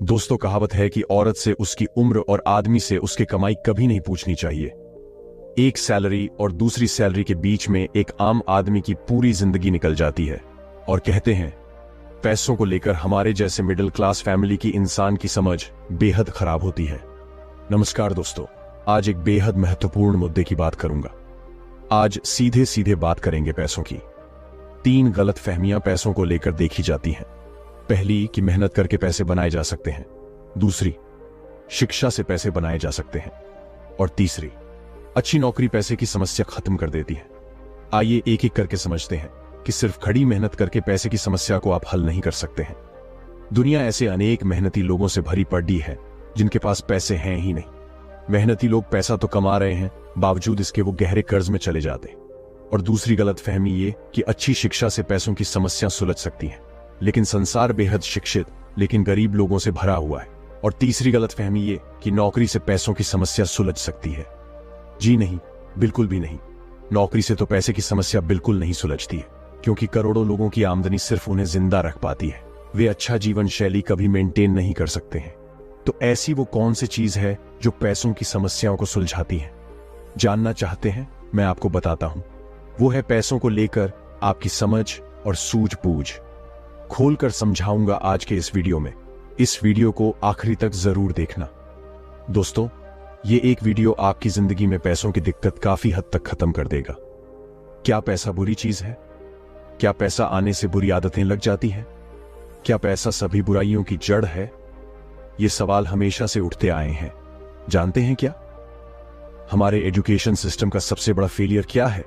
दोस्तों, कहावत है कि औरत से उसकी उम्र और आदमी से उसकी कमाई कभी नहीं पूछनी चाहिए। एक सैलरी और दूसरी सैलरी के बीच में एक आम आदमी की पूरी जिंदगी निकल जाती है। और कहते हैं पैसों को लेकर हमारे जैसे मिडिल क्लास फैमिली की इंसान की समझ बेहद खराब होती है। नमस्कार दोस्तों, आज एक बेहद महत्वपूर्ण मुद्दे की बात करूंगा। आज सीधे सीधे बात करेंगे पैसों की। 3 गलत फहमियां पैसों को लेकर देखी जाती हैं। पहली कि मेहनत करके पैसे बनाए जा सकते हैं, दूसरी शिक्षा से पैसे बनाए जा सकते हैं, और तीसरी अच्छी नौकरी पैसे की समस्या खत्म कर देती है। आइए एक एक करके समझते हैं कि सिर्फ खड़ी मेहनत करके पैसे की समस्या को आप हल नहीं कर सकते हैं। दुनिया ऐसे अनेक मेहनती लोगों से भरी पड़ी है जिनके पास पैसे हैं ही नहीं। मेहनती लोग पैसा तो कमा रहे हैं, बावजूद इसके वो गहरे कर्ज में चले जाते। और दूसरी गलत फहमी ये कि अच्छी शिक्षा से पैसों की समस्या सुलझ सकती है, लेकिन संसार बेहद शिक्षित लेकिन गरीब लोगों से भरा हुआ है। और तीसरी गलत फहमी ये कि नौकरी से पैसों की समस्या सुलझ सकती है। जी नहीं, बिल्कुल भी नहीं। नौकरी से तो पैसे की समस्या बिल्कुल नहीं सुलझती है, क्योंकि करोड़ों लोगों की आमदनी सिर्फ उन्हें जिंदा रख पाती है। वे अच्छा जीवन शैली कभी मेंटेन नहीं कर सकते हैं। तो ऐसी वो कौन सी चीज है जो पैसों की समस्याओं को सुलझाती है? जानना चाहते हैं? मैं आपको बताता हूं। वो है पैसों को लेकर आपकी समझ और सूझबूझ। खोलकर समझाऊंगा आज के इस वीडियो में। इस वीडियो को आखिरी तक जरूर देखना। दोस्तों, ये एक वीडियो आपकी जिंदगी में पैसों की दिक्कत काफी हद तक खत्म कर देगा। क्या पैसा बुरी चीज है? क्या पैसा आने से बुरी आदतें लग जाती हैं? क्या पैसा सभी बुराइयों की जड़ है? ये सवाल हमेशा से उठते आए हैं। जानते हैं क्या हमारे एजुकेशन सिस्टम का सबसे बड़ा फेलियर क्या है?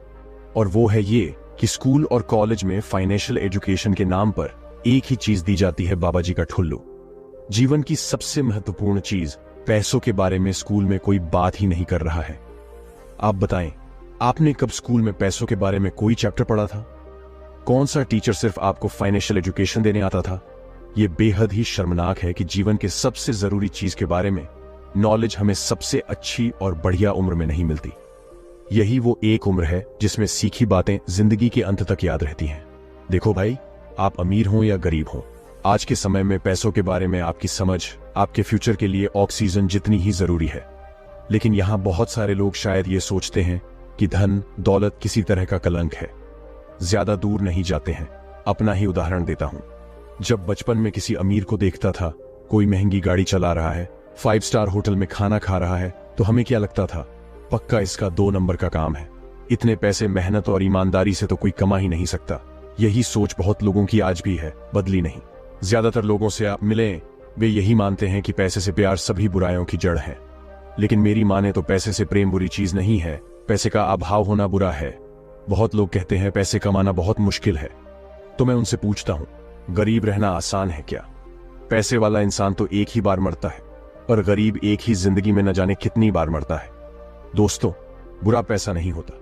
और वो है ये कि स्कूल और कॉलेज में फाइनेंशियल एजुकेशन के नाम पर एक ही चीज दी जाती है, बाबा जी का ठुल्लू। जीवन की सबसे महत्वपूर्ण चीज पैसों के बारे में स्कूल में कोई बात ही नहीं कर रहा है। आप बताएं, आपने कब स्कूल में पैसों के बारे में कोई चैप्टर पढ़ा था? कौन सा टीचर सिर्फ आपको फाइनेंशियल एजुकेशन देने आता था? यह बेहद ही शर्मनाक है कि जीवन के सबसे जरूरी चीज के बारे में नॉलेज हमें सबसे अच्छी और बढ़िया उम्र में नहीं मिलती। यही वो एक उम्र है जिसमें सीखी बातें जिंदगी के अंत तक याद रहती हैं। देखो भाई, आप अमीर हो या गरीब हो, आज के समय में पैसों के बारे में आपकी समझ आपके फ्यूचर के लिए ऑक्सीजन जितनी ही जरूरी है। लेकिन यहां बहुत सारे लोग शायद ये सोचते हैं कि धन दौलत किसी तरह का कलंक है। ज्यादा दूर नहीं जाते हैं, अपना ही उदाहरण देता हूं। जब बचपन में किसी अमीर को देखता था, कोई महंगी गाड़ी चला रहा है, 5 स्टार होटल में खाना खा रहा है, तो हमें क्या लगता था? पक्का इसका 2 नंबर का काम है। इतने पैसे मेहनत और ईमानदारी से तो कोई कमा ही नहीं सकता। यही सोच बहुत लोगों की आज भी है, बदली नहीं। ज्यादातर लोगों से आप मिलें, वे यही मानते हैं कि पैसे से प्यार सभी बुराइयों की जड़ है। लेकिन मेरी माने तो पैसे से प्रेम बुरी चीज नहीं है, पैसे का अभाव होना बुरा है। बहुत लोग कहते हैं पैसे कमाना बहुत मुश्किल है। तो मैं उनसे पूछता हूं, गरीब रहना आसान है क्या? पैसे वाला इंसान तो एक ही बार मरता है, और गरीब एक ही जिंदगी में न जाने कितनी बार मरता है। दोस्तों, बुरा पैसा नहीं होता।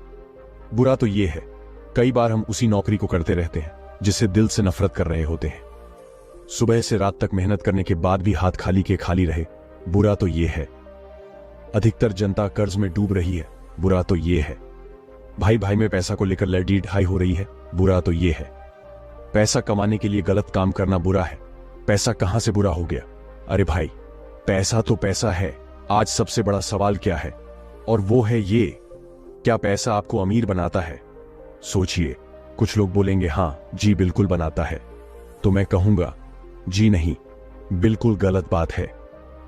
बुरा तो ये है, कई बार हम उसी नौकरी को करते रहते हैं जिससे दिल से नफरत कर रहे होते हैं। सुबह से रात तक मेहनत करने के बाद भी हाथ खाली के खाली रहे। बुरा तो ये है। अधिकतर जनता कर्ज में डूब रही है। बुरा तो ये है। भाई भाई में पैसा को लेकर लड़ाई ढाई हो रही है। बुरा तो ये है। पैसा कमाने के लिए गलत काम करना बुरा है। पैसा कहां से बुरा हो गया? अरे भाई, पैसा तो पैसा है। आज सबसे बड़ा सवाल क्या है? और वो है ये, क्या पैसा आपको अमीर बनाता है? सोचिए, कुछ लोग बोलेंगे हाँ जी बिल्कुल बनाता है। तो मैं कहूंगा जी नहीं, बिल्कुल गलत बात है।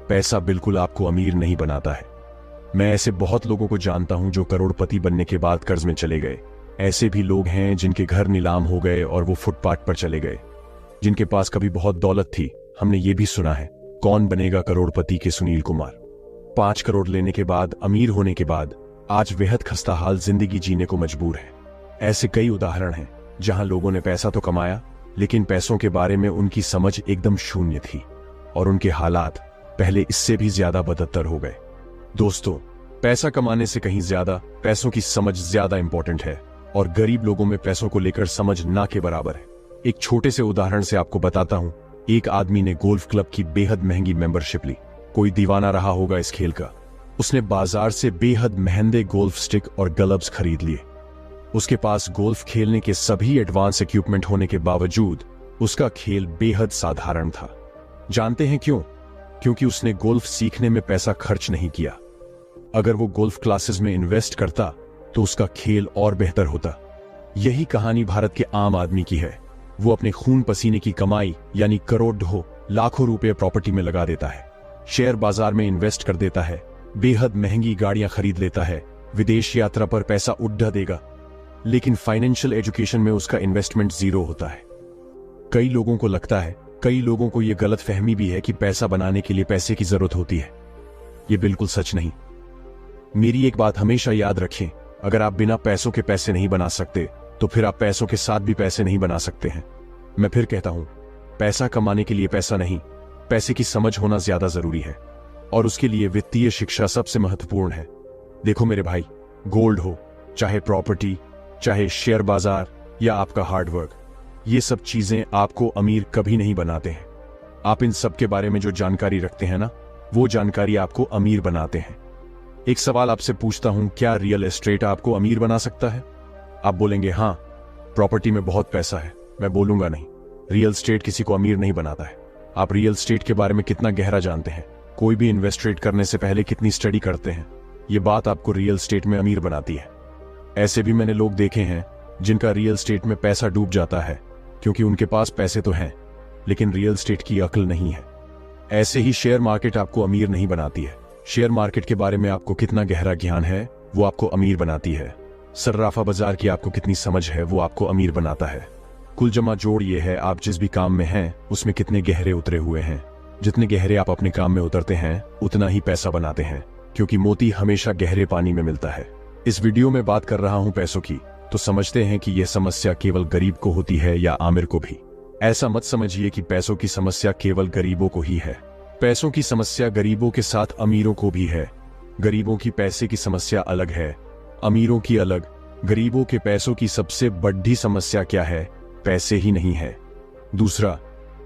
पैसा बिल्कुल आपको अमीर नहीं बनाता है। मैं ऐसे बहुत लोगों को जानता हूं जो करोड़पति बनने के बाद कर्ज में चले गए। ऐसे भी लोग हैं जिनके घर नीलाम हो गए और वो फुटपाथ पर चले गए। जिनके पास कभी बहुत दौलत थी, हमने ये भी सुना है, कौन बनेगा करोड़पति के सुनील कुमार। 5 करोड़ लेने के बाद, अमीर होने के बाद आज बेहद खस्ता हाल जिंदगी जीने को मजबूर है। ऐसे कई उदाहरण हैं जहां लोगों ने पैसा तो कमाया, लेकिन पैसों के बारे में उनकी समझ एकदम शून्य थी और उनके हालात पहले इससे भी ज्यादा बदतर हो गए। दोस्तों, पैसा कमाने से कहीं ज्यादा पैसों की समझ ज्यादा इंपॉर्टेंट है, और गरीब लोगों में पैसों को लेकर समझ ना के बराबर है। एक छोटे से उदाहरण से आपको बताता हूं। एक आदमी ने गोल्फ क्लब की बेहद महंगी मेंबरशिप ली। कोई दीवाना रहा होगा इस खेल का। उसने बाजार से बेहद महंगे गोल्फ स्टिक और ग्लव्स खरीद लिए। उसके पास गोल्फ खेलने के सभी एडवांस इक्विपमेंट होने के बावजूद उसका खेल बेहद साधारण था। जानते हैं क्यों? क्योंकि उसने गोल्फ सीखने में पैसा खर्च नहीं किया। अगर वो गोल्फ क्लासेस में इन्वेस्ट करता तो उसका खेल और बेहतर होता। यही कहानी भारत के आम आदमी की है। वो अपने खून पसीने की कमाई यानी करोड़ों लाखों रुपए प्रॉपर्टी में लगा देता है, शेयर बाजार में इन्वेस्ट कर देता है, बेहद महंगी गाड़ियां खरीद लेता है, विदेश यात्रा पर पैसा उड़ा देगा, लेकिन फाइनेंशियल एजुकेशन में उसका इन्वेस्टमेंट जीरो होता है। कई लोगों को लगता है, कई लोगों को यह गलत फहमी भी है कि पैसा बनाने के लिए पैसे की जरूरत होती है। यह बिल्कुल सच नहीं। मेरी एक बात हमेशा याद रखें, अगर आप बिना पैसों के पैसे नहीं बना सकते तो फिर आप पैसों के साथ भी पैसे नहीं बना सकते हैं। मैं फिर कहता हूं, पैसा कमाने के लिए पैसा नहीं, पैसे की समझ होना ज्यादा जरूरी है, और उसके लिए वित्तीय शिक्षा सबसे महत्वपूर्ण है। देखो मेरे भाई, गोल्ड हो, चाहे प्रॉपर्टी, चाहे शेयर बाजार या आपका हार्डवर्क, ये सब चीजें आपको अमीर कभी नहीं बनाते हैं। आप इन सब के बारे में जो जानकारी रखते हैं ना, वो जानकारी आपको अमीर बनाते हैं। एक सवाल आपसे पूछता हूं, क्या रियल एस्टेट आपको अमीर बना सकता है? आप बोलेंगे हां, प्रॉपर्टी में बहुत पैसा है। मैं बोलूंगा नहीं, रियल एस्टेट किसी को अमीर नहीं बनाता है। आप रियल एस्टेट के बारे में कितना गहरा जानते हैं, कोई भी इन्वेस्टमेंट करने से पहले कितनी स्टडी करते हैं, ये बात आपको रियल एस्टेट में अमीर बनाती है। ऐसे भी मैंने लोग देखे हैं जिनका रियल एस्टेट में पैसा डूब जाता है क्योंकि उनके पास पैसे तो हैं लेकिन रियल एस्टेट की अक्ल नहीं है। ऐसे ही शेयर मार्केट आपको अमीर नहीं बनाती है। शेयर मार्केट के बारे में आपको कितना गहरा ज्ञान है वो आपको अमीर बनाती है। सर्राफा बाजार की आपको कितनी समझ है वो आपको अमीर बनाता है। कुल जमा जोड़ ये है, आप जिस भी काम में हैं उसमें कितने गहरे उतरे हुए हैं। जितने गहरे आप अपने काम में उतरते हैं उतना ही पैसा बनाते हैं, क्योंकि मोती हमेशा गहरे पानी में मिलता है। इस वीडियो में बात कर रहा हूं पैसों की, तो समझते हैं कि यह समस्या केवल गरीब को होती है या आमिर को भी। ऐसा मत समझिए कि पैसों की समस्या केवल गरीबों को ही है। पैसों की समस्या गरीबों के साथ अमीरों को भी है। गरीबों की पैसे की समस्या अलग है, अमीरों की अलग। गरीबों के पैसों की सबसे बड़ी समस्या क्या है? पैसे ही नहीं है। दूसरा,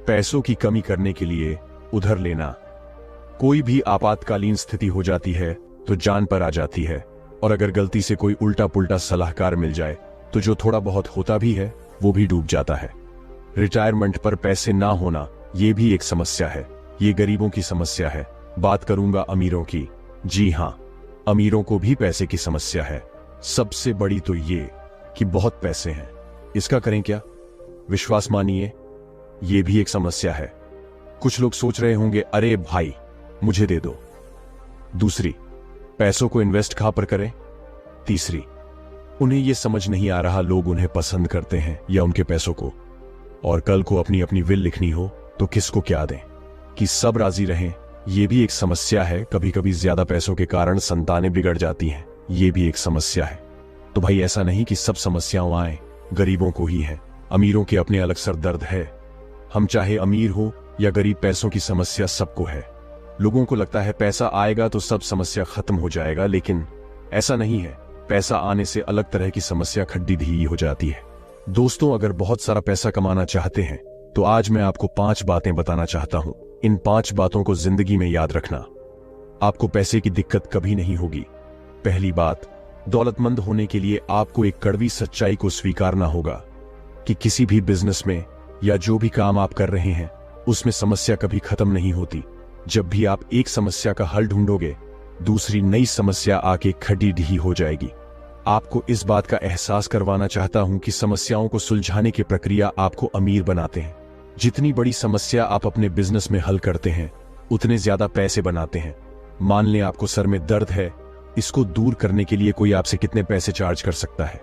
पैसों की कमी करने के लिए उधार लेना। कोई भी आपातकालीन स्थिति हो जाती है तो जान पर आ जाती है, और अगर गलती से कोई उल्टा पुल्टा सलाहकार मिल जाए तो जो थोड़ा बहुत होता भी है वो भी डूब जाता है। रिटायरमेंट पर पैसे ना होना ये भी एक समस्या है। ये गरीबों की समस्या है। बात करूंगा अमीरों की। जी हां, अमीरों को भी पैसे की समस्या है। सबसे बड़ी तो ये कि बहुत पैसे हैं, इसका करें क्या? विश्वास मानिए, ये भी एक समस्या है। कुछ लोग सोच रहे होंगे, अरे भाई मुझे दे दो। दूसरी, पैसों को इन्वेस्ट कहां पर करें? तीसरी, उन्हें यह समझ नहीं आ रहा लोग उन्हें पसंद करते हैं या उनके पैसों को। और कल को अपनी अपनी विल लिखनी हो तो किसको क्या दें कि सब राजी रहें, यह भी एक समस्या है। कभी कभी ज्यादा पैसों के कारण संतानें बिगड़ जाती हैं, यह भी एक समस्या है। तो भाई ऐसा नहीं कि सब समस्याएं आए गरीबों को ही है। अमीरों के अपने अलग सर दर्द है। हम चाहे अमीर हो या गरीब, पैसों की समस्या सबको है। लोगों को लगता है पैसा आएगा तो सब समस्या खत्म हो जाएगा, लेकिन ऐसा नहीं है। पैसा आने से अलग तरह की समस्या खड्डी धी हो जाती है। दोस्तों, अगर बहुत सारा पैसा कमाना चाहते हैं तो आज मैं आपको 5 बातें बताना चाहता हूं। इन 5 बातों को जिंदगी में याद रखना, आपको पैसे की दिक्कत कभी नहीं होगी। पहली बात, दौलतमंद होने के लिए आपको एक कड़वी सच्चाई को स्वीकारना होगा कि किसी भी बिजनेस में या जो भी काम आप कर रहे हैं उसमें समस्या कभी खत्म नहीं होती। जब भी आप एक समस्या का हल ढूंढोगे, दूसरी नई समस्या आके खड़ी ढी हो जाएगी। आपको इस बात का एहसास करवाना चाहता हूं कि समस्याओं को सुलझाने की प्रक्रिया आपको अमीर बनाते हैं। जितनी बड़ी समस्या आप अपने बिजनेस में हल करते हैं उतने ज्यादा पैसे बनाते हैं। मान लें आपको सर में दर्द है, इसको दूर करने के लिए कोई आपसे कितने पैसे चार्ज कर सकता है?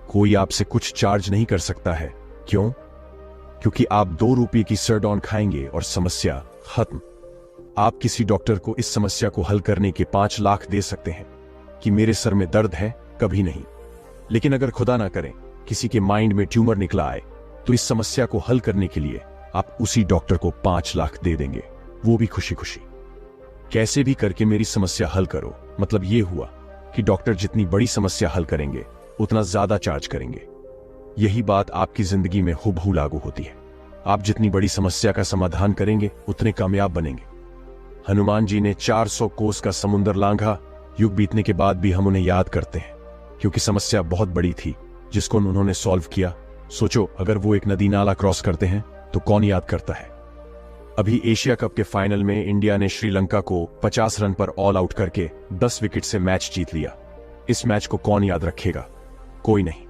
कोई आपसे कुछ चार्ज नहीं कर सकता है। क्यों? क्योंकि आप 2 रुपये की सरडॉन खाएंगे और समस्या खत्म। आप किसी डॉक्टर को इस समस्या को हल करने के 5 लाख दे सकते हैं कि मेरे सर में दर्द है, कभी नहीं। लेकिन अगर खुदा ना करें किसी के माइंड में ट्यूमर निकला आए तो इस समस्या को हल करने के लिए आप उसी डॉक्टर को 5 लाख दे देंगे, वो भी खुशी खुशी। कैसे भी करके मेरी समस्या हल करो, मतलब ये हुआ कि डॉक्टर जितनी बड़ी समस्या हल करेंगे उतना ज्यादा चार्ज करेंगे। यही बात आपकी जिंदगी में हुबहू लागू होती है। आप जितनी बड़ी समस्या का समाधान करेंगे उतने कामयाब बनेंगे। हनुमान जी ने 400 कोस का समुद्र लांघा। युग बीतने के बाद भी हम उन्हें याद करते हैं क्योंकि समस्या बहुत बड़ी थी जिसको उन्होंने सॉल्व किया। सोचो, अगर वो एक नदी नाला क्रॉस करते हैं तो कौन याद करता है? अभी एशिया कप के फाइनल में इंडिया ने श्रीलंका को 50 रन पर ऑल आउट करके 10 विकेट से मैच जीत लिया। इस मैच को कौन याद रखेगा? कोई नहीं,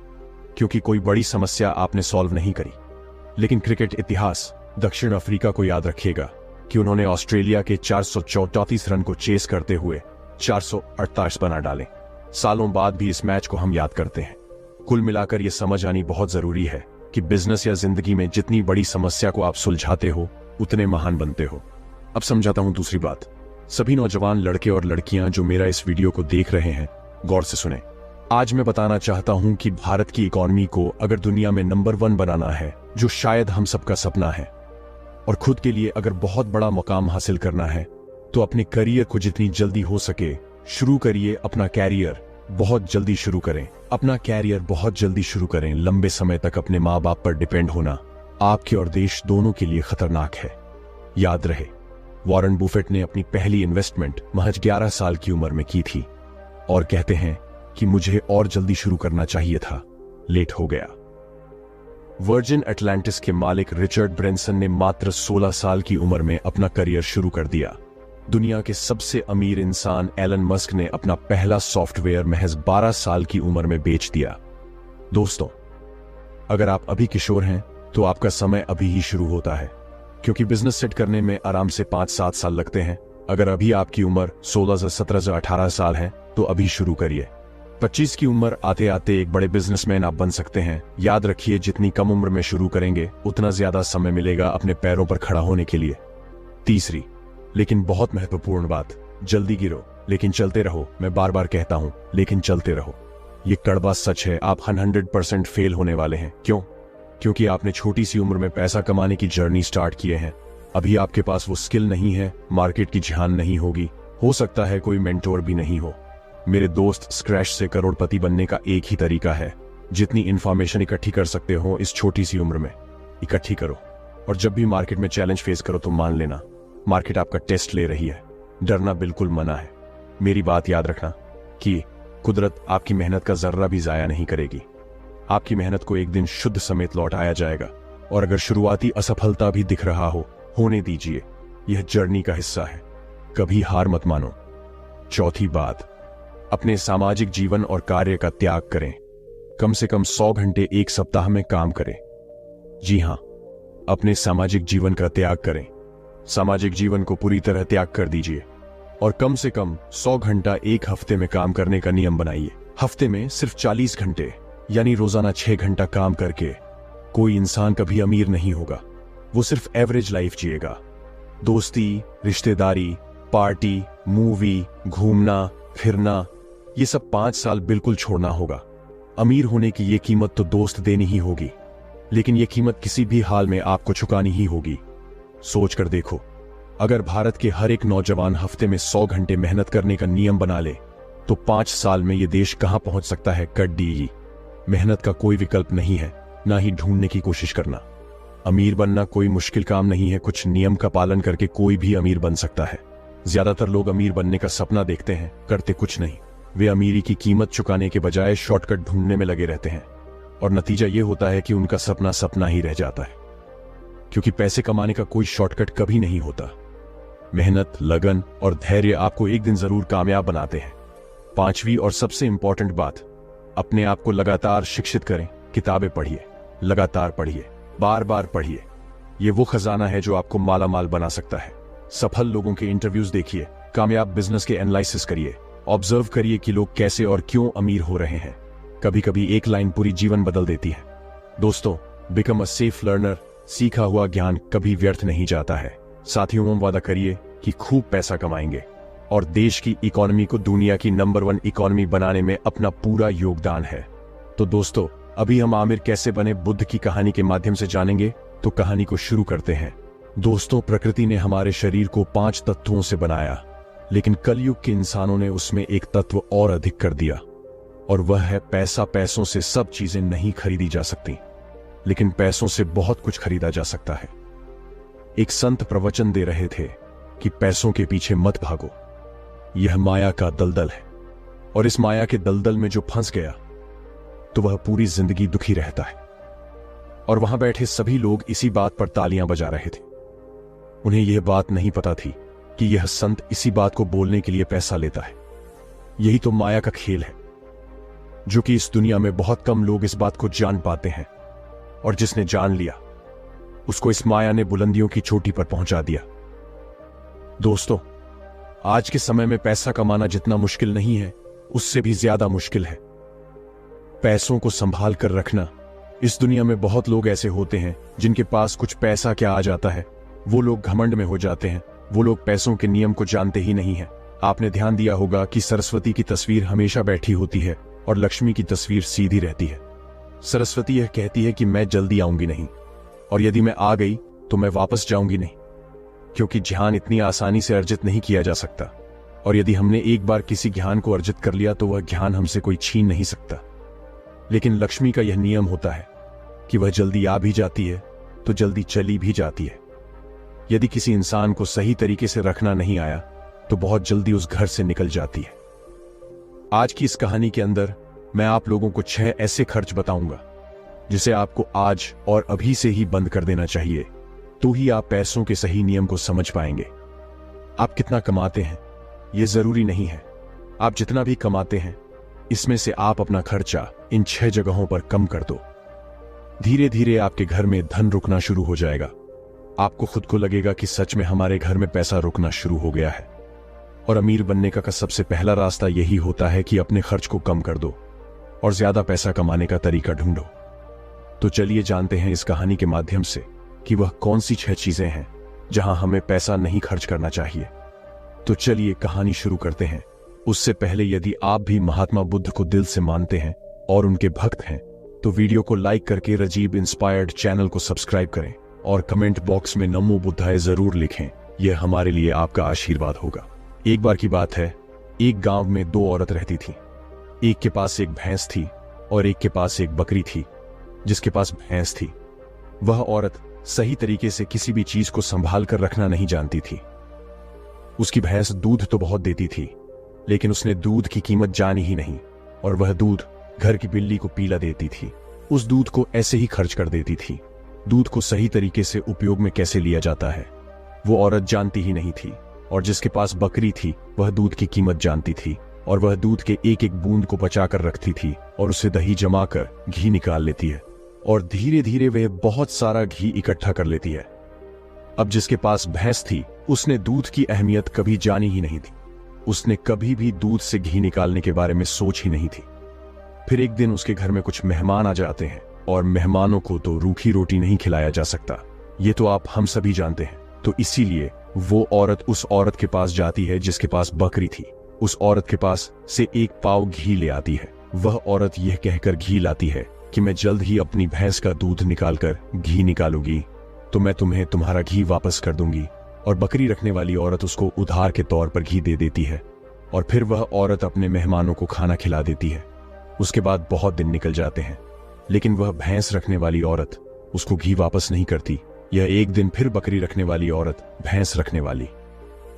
क्योंकि कोई बड़ी समस्या आपने सॉल्व नहीं करी। लेकिन क्रिकेट इतिहास दक्षिण अफ्रीका को याद रखेगा कि उन्होंने ऑस्ट्रेलिया के 434 रन को चेस करते हुए 448 बना डाले। सालों बाद भी इस मैच को हम याद करते हैं। कुल मिलाकर यह समझ आनी बहुत जरूरी है कि बिजनेस या जिंदगी में जितनी बड़ी समस्या को आप सुलझाते हो उतने महान बनते हो। अब समझाता हूं दूसरी बात। सभी नौजवान लड़के और लड़कियां जो मेरा इस वीडियो को देख रहे हैं, गौर से सुने। आज मैं बताना चाहता हूं कि भारत की इकोनॉमी को अगर दुनिया में नंबर 1 बनाना है, जो शायद हम सबका सपना है, और खुद के लिए अगर बहुत बड़ा मुकाम हासिल करना है, तो अपने करियर को जितनी जल्दी हो सके शुरू करिए। अपना कैरियर बहुत जल्दी शुरू करें। अपना कैरियर बहुत जल्दी शुरू करें। लंबे समय तक अपने माँ बाप पर डिपेंड होना आपके और देश दोनों के लिए खतरनाक है। याद रहे, वॉरेन बुफेट ने अपनी पहली इन्वेस्टमेंट महज 11 साल की उम्र में की थी और कहते हैं कि मुझे और जल्दी शुरू करना चाहिए था, लेट हो गया। वर्जिन एटलांटिस के मालिक रिचर्ड ब्रेंसन ने मात्र 16 साल की उम्र में अपना करियर शुरू कर दिया। दुनिया के सबसे अमीर इंसान एलन मस्क ने अपना पहला सॉफ्टवेयर महज 12 साल की उम्र में बेच दिया। दोस्तों, अगर आप अभी किशोर हैं तो आपका समय अभी ही शुरू होता है, क्योंकि बिजनेस सेट करने में आराम से 5-7 साल लगते हैं। अगर अभी आपकी उम्र 16 से 17 से 18 साल है तो अभी शुरू करिए। 25 की उम्र आते आते एक बड़े बिजनेसमैन आप बन सकते हैं। याद रखिए, जितनी कम उम्र में शुरू करेंगे उतना ज्यादा समय मिलेगा अपने पैरों पर खड़ा होने के लिए। तीसरी लेकिन बहुत महत्वपूर्ण बात, जल्दी गिरो लेकिन चलते रहो। मैं बार बार कहता हूं, लेकिन चलते रहो। ये कड़वा सच है, आप 100% फेल होने वाले हैं। क्यों? क्योंकि आपने छोटी सी उम्र में पैसा कमाने की जर्नी स्टार्ट किए हैं। अभी आपके पास वो स्किल नहीं है, मार्केट की जान नहीं होगी, हो सकता है कोई मेंटोर भी नहीं हो। मेरे दोस्त, स्क्रैच से करोड़पति बनने का एक ही तरीका है। जितनी इंफॉर्मेशन इकट्ठी कर सकते हो इस छोटी सी उम्र में इकट्ठी करो, और जब भी मार्केट में चैलेंज फेस करो तो मान लेना मार्केट आपका टेस्ट ले रही है। डरना बिल्कुल मना है। मेरी बात याद रखना कि कुदरत आपकी मेहनत का जर्रा भी जाया नहीं करेगी। आपकी मेहनत को एक दिन शुद्ध समेत लौटाया जाएगा, और अगर शुरुआती असफलता भी दिख रहा हो, होने दीजिए। यह जर्नी का हिस्सा है, कभी हार मत मानो। चौथी बात, अपने सामाजिक जीवन और कार्य का त्याग करें। कम से कम 100 घंटे एक सप्ताह में काम करें। जी हां, अपने सामाजिक जीवन का त्याग करें। सामाजिक जीवन को पूरी तरह त्याग कर दीजिए और कम से कम 100 घंटा एक हफ्ते में काम करने का नियम बनाइए। हफ्ते में सिर्फ 40 घंटे यानी रोजाना 6 घंटा काम करके कोई इंसान कभी अमीर नहीं होगा, वो सिर्फ एवरेज लाइफ जिएगा। दोस्ती, रिश्तेदारी, पार्टी, मूवी, घूमना फिरना, ये सब 5 साल बिल्कुल छोड़ना होगा। अमीर होने की ये कीमत तो दोस्त देनी ही होगी, लेकिन ये कीमत किसी भी हाल में आपको चुकानी ही होगी। सोच कर देखो, अगर भारत के हर एक नौजवान हफ्ते में 100 घंटे मेहनत करने का नियम बना ले तो 5 साल में ये देश कहां पहुंच सकता है। Cut D. मेहनत का कोई विकल्प नहीं है, ना ही ढूंढने की कोशिश करना। अमीर बनना कोई मुश्किल काम नहीं है। कुछ नियम का पालन करके कोई भी अमीर बन सकता है। ज्यादातर लोग अमीर बनने का सपना देखते हैं, करते कुछ नहीं। वे अमीरी की कीमत चुकाने के बजाय शॉर्टकट ढूंढने में लगे रहते हैं, और नतीजा ये होता है कि उनका सपना सपना ही रह जाता है, क्योंकि पैसे कमाने का कोई शॉर्टकट कभी नहीं होता। मेहनत, लगन और धैर्य आपको एक दिन जरूर कामयाब बनाते हैं। 5वीं और सबसे इंपॉर्टेंट बात, अपने आप को लगातार शिक्षित करें। किताबें पढ़िए, लगातार पढ़िए, बार बार पढ़िए। ये वो खजाना है जो आपको माला माल बना सकता है। सफल लोगों के इंटरव्यूज देखिए, कामयाब बिजनेस के एनालिसिस करिए, ऑब्जर्व करिए कि लोग कैसे और क्यों अमीर हो रहे हैं। कभी कभी एक लाइन पूरी जीवन बदल देती है। दोस्तों, बिकम अ सेफ लर्नर। सीखा हुआ ज्ञान कभी व्यर्थ नहीं जाता है। साथियों, वादा करिए कि खूब पैसा कमाएंगे और देश की इकोनॉमी को दुनिया की नंबर 1 इकोनॉमी बनाने में अपना पूरा योगदान है। तो दोस्तों, अभी हम आमिर कैसे बने बुद्ध की कहानी के माध्यम से जानेंगे, तो कहानी को शुरू करते हैं। दोस्तों, प्रकृति ने हमारे शरीर को 5 तत्वों से बनाया, लेकिन कलयुग के इंसानों ने उसमें एक तत्व और अधिक कर दिया, और वह है पैसा। पैसों से सब चीजें नहीं खरीदी जा सकती, लेकिन पैसों से बहुत कुछ खरीदा जा सकता है। एक संत प्रवचन दे रहे थे कि पैसों के पीछे मत भागो, यह माया का दलदल है, और इस माया के दलदल में जो फंस गया तो वह पूरी जिंदगी दुखी रहता है। और वहां बैठे सभी लोग इसी बात पर तालियां बजा रहे थे। उन्हें यह बात नहीं पता थी कि यह संत इसी बात को बोलने के लिए पैसा लेता है। यही तो माया का खेल है, जो कि इस दुनिया में बहुत कम लोग इस बात को जान पाते हैं, और जिसने जान लिया उसको इस माया ने बुलंदियों की चोटी पर पहुंचा दिया। दोस्तों, आज के समय में पैसा कमाना जितना मुश्किल नहीं है, उससे भी ज्यादा मुश्किल है पैसों को संभाल कर रखना। इस दुनिया में बहुत लोग ऐसे होते हैं जिनके पास कुछ पैसा क्या आ जाता है, वो लोग घमंड में हो जाते हैं। वो लोग पैसों के नियम को जानते ही नहीं है। आपने ध्यान दिया होगा कि सरस्वती की तस्वीर हमेशा बैठी होती है और लक्ष्मी की तस्वीर सीधी रहती है। सरस्वती यह कहती है कि मैं जल्दी आऊंगी नहीं, और यदि मैं आ गई तो मैं वापस जाऊंगी नहीं, क्योंकि ज्ञान इतनी आसानी से अर्जित नहीं किया जा सकता, और यदि हमने एक बार किसी ज्ञान को अर्जित कर लिया तो वह ज्ञान हमसे कोई छीन नहीं सकता। लेकिन लक्ष्मी का यह नियम होता है कि वह जल्दी आ भी जाती है तो जल्दी चली भी जाती है। यदि किसी इंसान को सही तरीके से रखना नहीं आया तो बहुत जल्दी उस घर से निकल जाती है। आज की इस कहानी के अंदर मैं आप लोगों को 6 ऐसे खर्च बताऊंगा जिसे आपको आज और अभी से ही बंद कर देना चाहिए, तो ही आप पैसों के सही नियम को समझ पाएंगे। आप कितना कमाते हैं यह जरूरी नहीं है, आप जितना भी कमाते हैं इसमें से आप अपना खर्चा इन 6 जगहों पर कम कर दो। धीरे धीरे आपके घर में धन रुकना शुरू हो जाएगा। आपको खुद को लगेगा कि सच में हमारे घर में पैसा रुकना शुरू हो गया है। और अमीर बनने का सबसे पहला रास्ता यही होता है कि अपने खर्च को कम कर दो और ज्यादा पैसा कमाने का तरीका ढूंढो। तो चलिए जानते हैं इस कहानी के माध्यम से कि वह कौन सी 6 चीजें हैं जहां हमें पैसा नहीं खर्च करना चाहिए। तो चलिए कहानी शुरू करते हैं। उससे पहले यदि आप भी महात्मा बुद्ध को दिल से मानते हैं और उनके भक्त हैं तो वीडियो को लाइक करके राजीव इंस्पायर्ड चैनल को सब्सक्राइब करें और कमेंट बॉक्स में नमो बुद्धाय जरूर लिखें। यह हमारे लिए आपका आशीर्वाद होगा। एक बार की बात है, एक गांव में 2 औरत रहती थी। एक के पास एक भैंस थी और एक के पास एक बकरी थी। जिसके पास भैंस थी वह औरत सही तरीके से किसी भी चीज को संभाल कर रखना नहीं जानती थी। उसकी भैंस दूध तो बहुत देती थी, लेकिन उसने दूध की कीमत जानी ही नहीं, और वह दूध घर की बिल्ली को पीला देती थी। उस दूध को ऐसे ही खर्च कर देती थी। दूध को सही तरीके से उपयोग में कैसे लिया जाता है वो औरत जानती ही नहीं थी। और जिसके पास बकरी थी वह दूध की कीमत जानती थी, और वह दूध के एक एक बूंद को बचा कर रखती थी और उसे दही जमा कर घी निकाल लेती है, और धीरे धीरे वह बहुत सारा घी इकट्ठा कर लेती है। अब जिसके पास भैंस थी उसने दूध की अहमियत कभी जानी ही नहीं थी। उसने कभी भी दूध से घी निकालने के बारे में सोच ही नहीं थी। फिर एक दिन उसके घर में कुछ मेहमान आ जाते हैं, और मेहमानों को तो रूखी रोटी नहीं खिलाया जा सकता, ये तो आप हम सभी जानते हैं। तो इसीलिए वो औरत उस औरत के पास जाती है जिसके पास बकरी थी। उस औरत के पास से 1 पाव घी ले आती है। वह औरत यह कहकर घी लाती है कि मैं जल्द ही अपनी भैंस का दूध निकालकर घी निकालूंगी तो मैं तुम्हें तुम्हारा घी वापस कर दूंगी। और बकरी रखने वाली औरत उसको उधार के तौर पर घी दे देती है, और फिर वह औरत अपने मेहमानों को खाना खिला देती है। उसके बाद बहुत दिन निकल जाते हैं, लेकिन वह भैंस रखने वाली औरत उसको घी वापस नहीं करती। यह एक दिन फिर बकरी रखने वाली औरत भैंस रखने वाली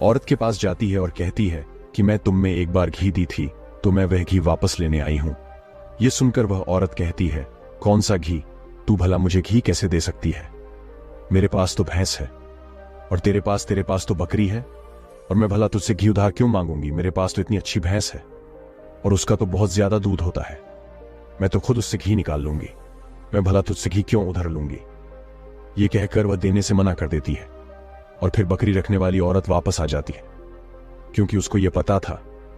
औरत के पास जाती है और कहती है कि मैं तुम में एक बार घी दी थी तो मैं वह घी वापस लेने आई हूं। यह सुनकर वह औरत कहती है, कौन सा घी? तू भला मुझे घी कैसे दे सकती है? मेरे पास तो भैंस है, और तेरे पास तो बकरी है, और मैं भला तुझसे घी उधार क्यों मांगूंगी? मेरे पास तो इतनी अच्छी भैंस है और उसका तो बहुत ज्यादा दूध होता है। मैं तो खुद उससे घी निकाल लूंगी, मैं भला तुझसे घी क्यों उधार लूंगी? ये कहकर वह देने से मना कर देती है, और फिर बकरी रखने वाली औरत वापस आ जाती है, क्योंकि उसको यह पता था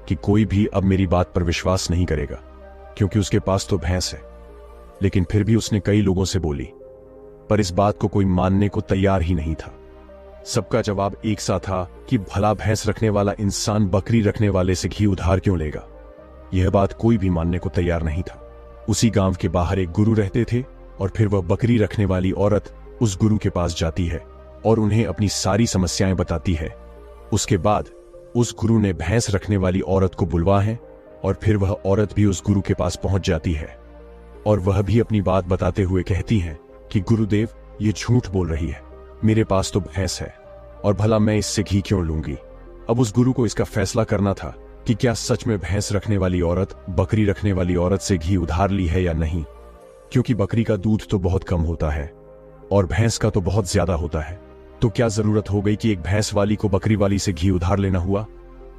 कि कोई भी अब मेरी बात पर विश्वास नहीं करेगा, क्योंकि उसके पास तो भैंस है। लेकिन फिर भी उसने कई लोगों से बोली, पर इस बात को कोई मानने को तैयार ही नहीं था। सबका जवाब एक सा था कि भला भैंस रखने वाला इंसान बकरी रखने वाले से घी उधार क्यों लेगा? यह बात कोई भी मानने को तैयार नहीं था। उसी गांव के बाहर एक गुरु रहते थे, और फिर वह बकरी रखने वाली औरत उस गुरु के पास जाती है और उन्हें अपनी सारी समस्याएं बताती है। उसके बाद उस गुरु ने भैंस रखने वाली औरत को बुलवा है, और फिर वह औरत भी उस गुरु के पास पहुंच जाती है, और वह भी अपनी बात बताते हुए कहती है कि गुरुदेव, ये झूठ बोल रही है, मेरे पास तो भैंस है, और भला मैं इससे घी क्यों लूंगी? अब उस गुरु को इसका फैसला करना था कि क्या सच में भैंस रखने वाली औरत बकरी रखने वाली औरत से घी उधार ली है या नहीं, क्योंकि बकरी का दूध तो बहुत कम होता है और भैंस का तो बहुत ज्यादा होता है। तो क्या जरूरत हो गई कि एक भैंस वाली को बकरी वाली से घी उधार लेना हुआ?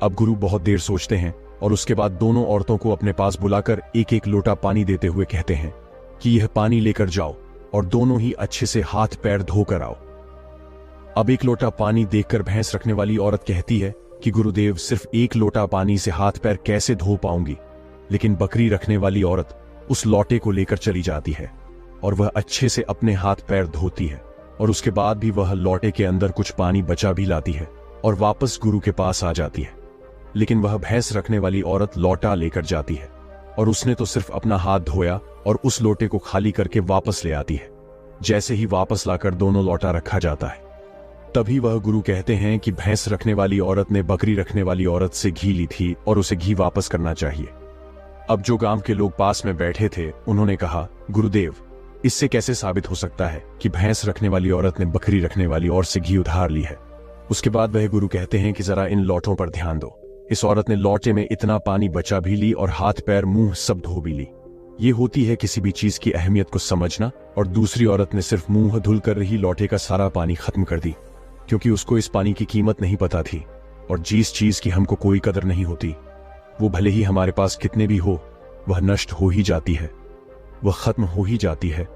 अब गुरु बहुत देर सोचते हैं और उसके बाद दोनों औरतों को अपने पास बुलाकर एक एक लोटा पानी देते हुए कहते हैं कि यह पानी लेकर जाओ और दोनों ही अच्छे से हाथ पैर धोकर आओ। अब एक लोटा पानी देखकर भैंस रखने वाली औरत कहती है कि गुरुदेव, सिर्फ एक लोटा पानी से हाथ पैर कैसे धो पाऊंगी? लेकिन बकरी रखने वाली औरत उस लोटे को लेकर चली जाती है और वह अच्छे से अपने हाथ पैर धोती है और उसके बाद भी वह लोटे के अंदर कुछ पानी बचा भी लाती है और वापस गुरु के पास आ जाती है। लेकिन वह भैंस रखने वाली औरत लोटा लेकर जाती है और उसने तो सिर्फ अपना हाथ धोया और उस लोटे को खाली करके वापस ले आती है। जैसे ही वापस लाकर दोनों लोटा रखा जाता है, तभी वह गुरु कहते हैं कि भैंस रखने वाली औरत ने बकरी रखने वाली औरत से घी ली थी और उसे घी वापस करना चाहिए। अब जो गांव के लोग पास में बैठे थे उन्होंने कहा, गुरुदेव, इससे कैसे साबित हो सकता है कि भैंस रखने वाली औरत ने बकरी रखने वाली औरत से घी उधार ली है? उसके बाद वह गुरु कहते हैं कि जरा इन लोटों पर ध्यान दो। इस औरत ने लोटे में इतना पानी बचा भी ली और हाथ पैर मुंह सब धो भी ली। ये होती है किसी भी चीज की अहमियत को समझना। और दूसरी औरत ने सिर्फ मुंह धुल कर रही लोटे का सारा पानी खत्म कर दी, क्योंकि उसको इस पानी की कीमत नहीं पता थी। और जिस चीज की हमको कोई कदर नहीं होती, वो भले ही हमारे पास कितने भी हो, वह नष्ट हो ही जाती है, वह खत्म हो ही जाती है।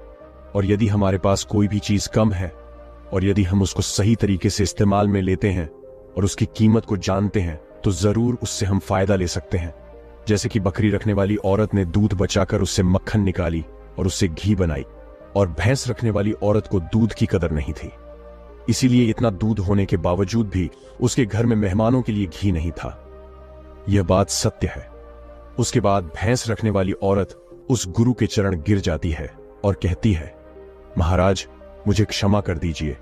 और यदि हमारे पास कोई भी चीज कम है और यदि हम उसको सही तरीके से इस्तेमाल में लेते हैं और उसकी कीमत को जानते हैं, तो जरूर उससे हम फायदा ले सकते हैं। जैसे कि बकरी रखने वाली औरत ने दूध बचाकर उससे मक्खन निकाली और उससे घी बनाई, और भैंस रखने वाली औरत को दूध की कदर नहीं थी, इसीलिए इतना दूध होने के बावजूद भी उसके घर में मेहमानों के लिए घी नहीं था। यह बात सत्य है। उसके बाद भैंस रखने वाली औरत उस गुरु के चरण गिर जाती है और कहती है, महाराज, मुझे क्षमा कर दीजिए,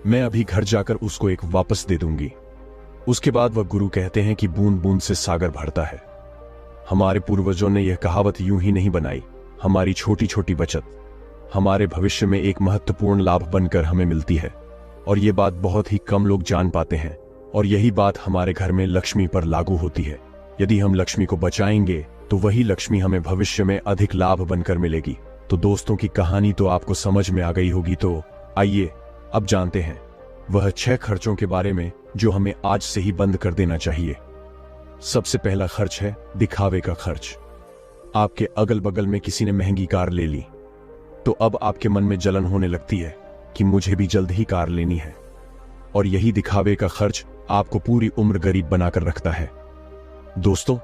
मैं अभी घर जाकर उसको एक वापस दे दूंगी। उसके बाद वह गुरु कहते हैं कि बूंद बूंद से सागर भरता है। हमारे पूर्वजों ने यह कहावत यूं ही नहीं बनाई। हमारी छोटी छोटी बचत हमारे भविष्य में एक महत्वपूर्ण लाभ बनकर हमें मिलती है, और ये बात बहुत ही कम लोग जान पाते हैं। और यही बात हमारे घर में लक्ष्मी पर लागू होती है। यदि हम लक्ष्मी को बचाएंगे तो वही लक्ष्मी हमें भविष्य में अधिक लाभ बनकर मिलेगी। तो दोस्तों की कहानी तो आपको समझ में आ गई होगी। तो आइए अब जानते हैं वह 6 खर्चों के बारे में जो हमें आज से ही बंद कर देना चाहिए। सबसे पहला खर्च है दिखावे का खर्च। आपके अगल बगल में किसी ने महंगी कार ले ली, तो अब आपके मन में जलन होने लगती है कि मुझे भी जल्द ही कार लेनी है। और यही दिखावे का खर्च आपको पूरी उम्र गरीब बनाकर रखता है। दोस्तों,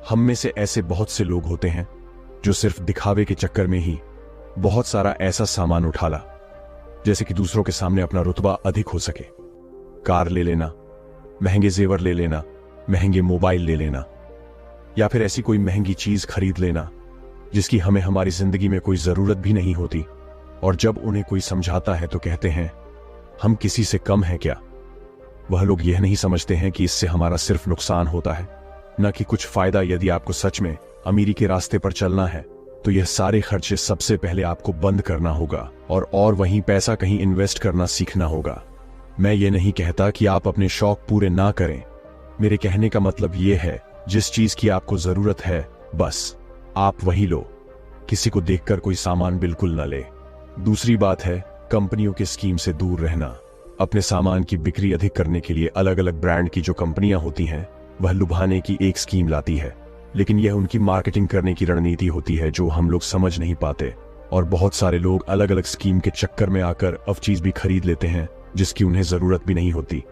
हम में से ऐसे बहुत से लोग होते हैं जो सिर्फ दिखावे के चक्कर में ही बहुत सारा ऐसा सामान उठा ला, जैसे कि दूसरों के सामने अपना रुतबा अधिक हो सके। कार ले लेना, महंगे जेवर ले लेना, महंगे मोबाइल ले लेना, या फिर ऐसी कोई महंगी चीज खरीद लेना जिसकी हमें हमारी जिंदगी में कोई जरूरत भी नहीं होती। और जब उन्हें कोई समझाता है तो कहते हैं, हम किसी से कम हैं क्या? वह लोग यह नहीं समझते हैं कि इससे हमारा सिर्फ नुकसान होता है, न कि कुछ फायदा। यदि आपको सच में अमीरी के रास्ते पर चलना है तो यह सारे खर्चे सबसे पहले आपको बंद करना होगा और वहीं पैसा कहीं इन्वेस्ट करना सीखना होगा। मैं ये नहीं कहता कि आप अपने शौक पूरे ना करें। मेरे कहने का मतलब यह है, जिस चीज की आपको जरूरत है बस आप वही लो। किसी को देखकर कोई सामान बिल्कुल न ले। दूसरी बात है कंपनियों के स्कीम से दूर रहना। अपने सामान की बिक्री अधिक करने के लिए अलग अलग ब्रांड की जो कंपनियां होती हैं, वह लुभाने की एक स्कीम लाती है, लेकिन यह उनकी मार्केटिंग करने की रणनीति होती है जो हम लोग समझ नहीं पाते। और बहुत सारे लोग अलग अलग स्कीम के चक्कर में आकर अब चीज भी खरीद लेते हैं जिसकी उन्हें जरूरत भी नहीं होती।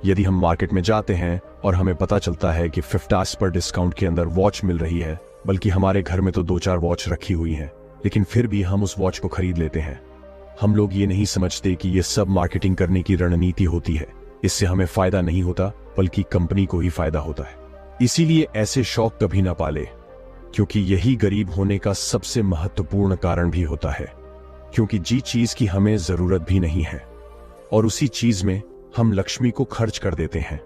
यदि हम मार्केट में जाते हैं और हमें पता चलता है कि 50% डिस्काउंट के अंदर वॉच मिल रही है, बल्कि हमारे घर में तो 2-4 वॉच रखी हुई हैं, लेकिन फिर भी हम उस वॉच को खरीद लेते हैं। हम लोग ये नहीं समझते कि ये सब मार्केटिंग करने की रणनीति होती है। इससे हमें फायदा नहीं होता, बल्कि कंपनी को ही फायदा होता है। इसीलिए ऐसे शौक कभी ना पाले, क्योंकि यही गरीब होने का सबसे महत्वपूर्ण कारण भी होता है। क्योंकि जी चीज की हमें जरूरत भी नहीं है और उसी चीज में हम लक्ष्मी को खर्च कर देते हैं,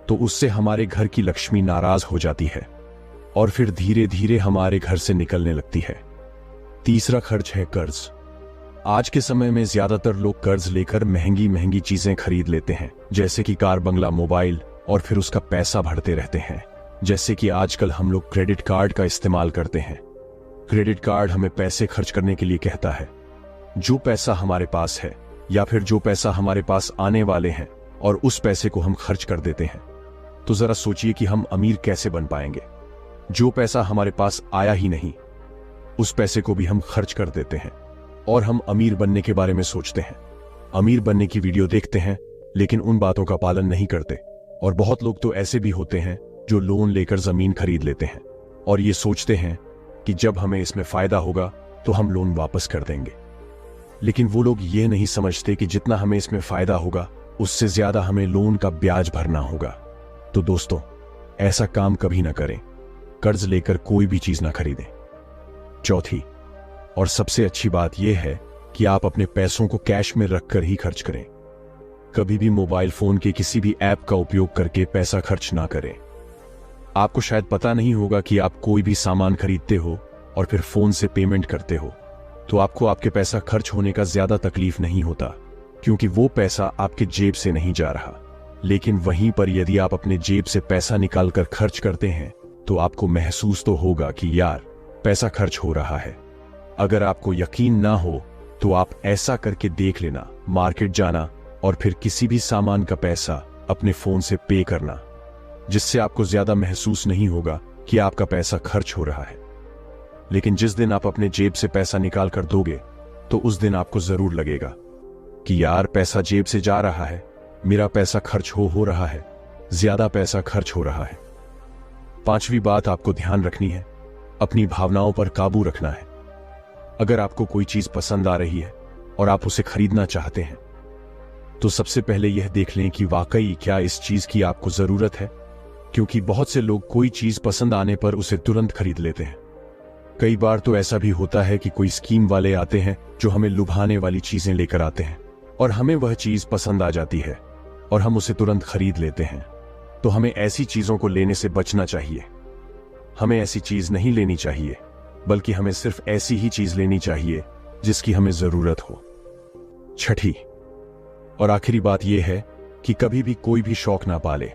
तो उससे हमारे घर की लक्ष्मी नाराज हो जाती है और फिर धीरे धीरे हमारे घर से निकलने लगती है। तीसरा खर्च है कर्ज। आज के समय में ज्यादातर लोग कर्ज लेकर महंगी महंगी चीजें खरीद लेते हैं, जैसे कि कार, बंगला, मोबाइल, और फिर उसका पैसा भरते रहते हैं। जैसे कि आजकल हम लोग क्रेडिट कार्ड का इस्तेमाल करते हैं। क्रेडिट कार्ड हमें पैसे खर्च करने के लिए कहता है। जो पैसा हमारे पास है या फिर जो पैसा हमारे पास आने वाले हैं और उस पैसे को हम खर्च कर देते हैं। तो जरा सोचिए कि हम अमीर कैसे बन पाएंगे। जो पैसा हमारे पास आया ही नहीं, उस पैसे को भी हम खर्च कर देते हैं और हम अमीर बनने के बारे में सोचते हैं। अमीर बनने की वीडियो देखते हैं लेकिन उन बातों का पालन नहीं करते। और बहुत लोग तो ऐसे भी होते हैं जो लोन लेकर जमीन खरीद लेते हैं और ये सोचते हैं कि जब हमें इसमें फायदा होगा तो हम लोन वापस कर देंगे। लेकिन वो लोग ये नहीं समझते कि जितना हमें इसमें फायदा होगा उससे ज्यादा हमें लोन का ब्याज भरना होगा। तो दोस्तों, ऐसा काम कभी ना करें। कर्ज लेकर कोई भी चीज ना खरीदें। चौथी और सबसे अच्छी बात यह है कि आप अपने पैसों को कैश में रखकर ही खर्च करें। कभी भी मोबाइल फोन के किसी भी ऐप का उपयोग करके पैसा खर्च ना करें। आपको शायद पता नहीं होगा कि आप कोई भी सामान खरीदते हो और फिर फोन से पेमेंट करते हो तो आपको आपके पैसा खर्च होने का ज्यादा तकलीफ नहीं होता, क्योंकि वो पैसा आपके जेब से नहीं जा रहा। लेकिन वहीं पर यदि आप अपने जेब से पैसा निकालकर खर्च करते हैं तो आपको महसूस तो होगा कि यार पैसा खर्च हो रहा है। अगर आपको यकीन ना हो तो आप ऐसा करके देख लेना, मार्केट जाना और फिर किसी भी सामान का पैसा अपने फोन से पे करना, जिससे आपको ज्यादा महसूस नहीं होगा कि आपका पैसा खर्च हो रहा है। लेकिन जिस दिन आप अपने जेब से पैसा निकाल कर दोगे तो उस दिन आपको जरूर लगेगा कि यार पैसा जेब से जा रहा है, मेरा पैसा खर्च हो रहा है, ज्यादा पैसा खर्च हो रहा है। पांचवी बात आपको ध्यान रखनी है, अपनी भावनाओं पर काबू रखना है। अगर आपको कोई चीज पसंद आ रही है और आप उसे खरीदना चाहते हैं तो सबसे पहले यह देख लें कि वाकई क्या इस चीज की आपको जरूरत है, क्योंकि बहुत से लोग कोई चीज पसंद आने पर उसे तुरंत खरीद लेते हैं। कई बार तो ऐसा भी होता है कि कोई स्कीम वाले आते हैं जो हमें लुभाने वाली चीजें लेकर आते हैं और हमें वह चीज पसंद आ जाती है और हम उसे तुरंत खरीद लेते हैं। तो हमें ऐसी चीजों को लेने से बचना चाहिए। हमें ऐसी चीज नहीं लेनी चाहिए, बल्कि हमें सिर्फ ऐसी ही चीज लेनी चाहिए जिसकी हमें जरूरत हो। छठी और आखिरी बात यह है कि कभी भी कोई भी शौक ना पाले।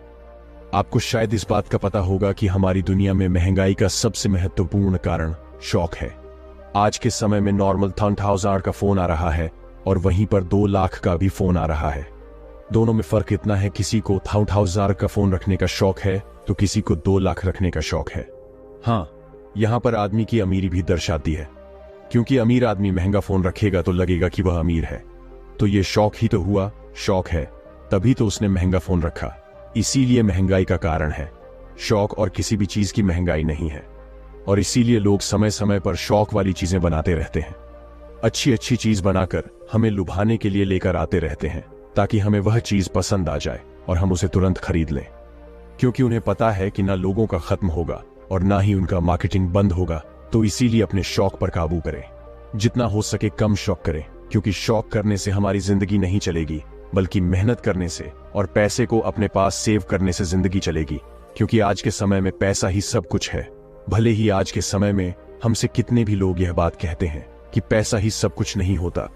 आपको शायद इस बात का पता होगा कि हमारी दुनिया में महंगाई का सबसे महत्वपूर्ण कारण शौक है। आज के समय में नॉर्मल 10,000 का फोन आ रहा है और वहीं पर 2 लाख का भी फोन आ रहा है। दोनों में फर्क इतना है, किसी को 10,000 का फोन रखने का शौक है तो किसी को 2 लाख रखने का शौक है। हाँ, यहां पर आदमी की अमीरी भी दर्शाती है, क्योंकि अमीर आदमी महंगा फोन रखेगा तो लगेगा कि वह अमीर है। तो ये शौक ही तो हुआ, शौक है तभी तो उसने महंगा फोन रखा। इसीलिए महंगाई का कारण है शौक, और किसी भी चीज की महंगाई नहीं है। और इसीलिए लोग समय समय पर शौक वाली चीजें बनाते रहते हैं, अच्छी अच्छी चीज बनाकर हमें लुभाने के लिए लेकर आते रहते हैं ताकि हमें वह चीज पसंद आ जाए और हम उसे तुरंत खरीद लें, क्योंकि उन्हें पता है कि ना लोगों का खत्म होगा और ना ही उनका मार्केटिंग बंद होगा। तो इसीलिए अपने शौक पर काबू करें, जितना हो सके कम शौक करें, क्योंकि शौक करने से हमारी जिंदगी नहीं चलेगी, बल्कि मेहनत करने से और पैसे को अपने पास सेव करने से जिंदगी चलेगी। क्योंकि आज के समय में पैसा ही सब कुछ है। भले ही आज के समय में हमसे कितने भी लोग यह बात कहते हैं कि पैसा ही सब कुछ नहीं होता,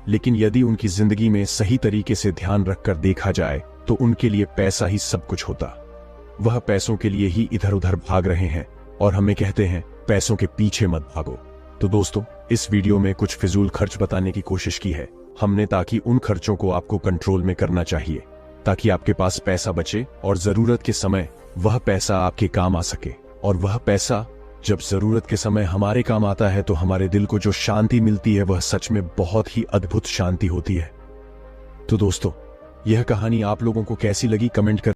लेकिन यदि उनकी जिंदगी में सही तरीके से ध्यान रखकर देखा जाए तो उनके लिए पैसा ही सब कुछ होता। वह पैसों के लिए ही इधर उधर भाग रहे हैं और हमें कहते हैं पैसों के पीछे मत भागो। तो दोस्तों, इस वीडियो में कुछ फिजूल खर्च बताने की कोशिश की है हमने, ताकि उन खर्चों को आपको कंट्रोल में करना चाहिए, ताकि आपके पास पैसा बचे और जरूरत के समय वह पैसा आपके काम आ सके। और वह पैसा जब जरूरत के समय हमारे काम आता है तो हमारे दिल को जो शांति मिलती है वह सच में बहुत ही अद्भुत शांति होती है। तो दोस्तों, यह कहानी आप लोगों को कैसी लगी कमेंट कर